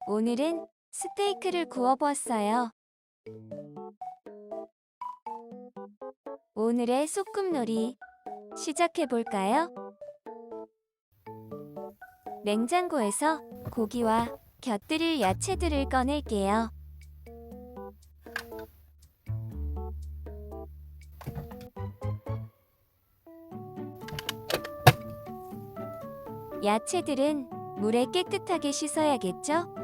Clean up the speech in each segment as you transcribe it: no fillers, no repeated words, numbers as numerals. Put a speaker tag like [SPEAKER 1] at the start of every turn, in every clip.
[SPEAKER 1] 오늘은 스테이크를 구워 보았어요. 오늘의 소꿉놀이 시작해 볼까요? 냉장고에서 고기와 곁들일 야채들을 꺼낼게요. 야채들은 물에 깨끗하게 씻어야겠죠?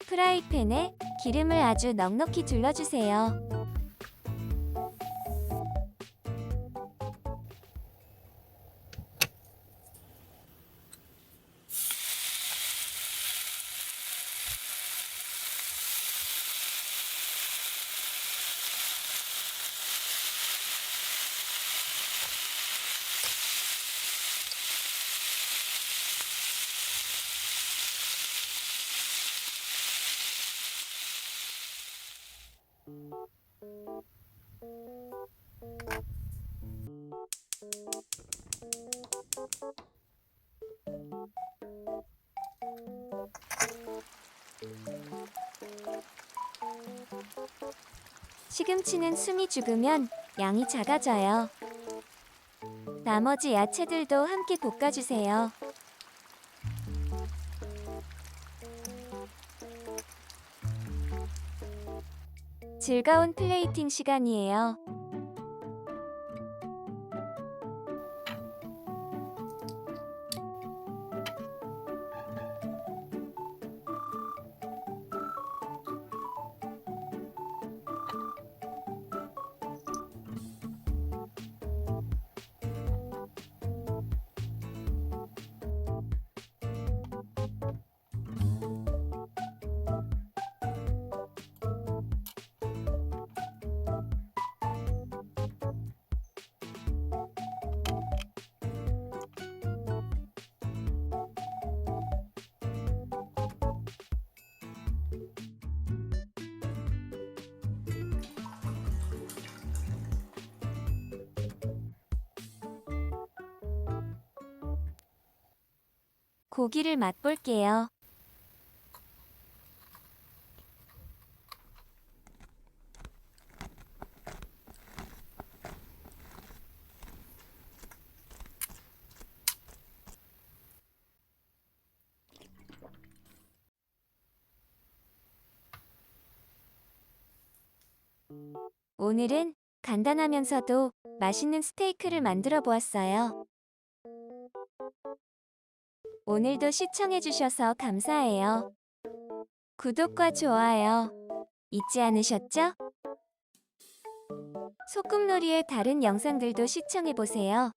[SPEAKER 1] 프라이팬에 기름을 아주 넉넉히 둘러주세요. 시금치는 숨이 죽으면 양이 작아져요. 나머지 야채들도 함께 볶아주세요. 즐거운 플레이팅 시간이에요. 고기를 맛볼게요. 오늘은 간단하면서도 맛있는 스테이크를 만들어 보았어요. 오늘도 시청해주셔서 감사해요. 구독과 좋아요 잊지 않으셨죠? 소꿉놀이의 다른 영상들도 시청해보세요.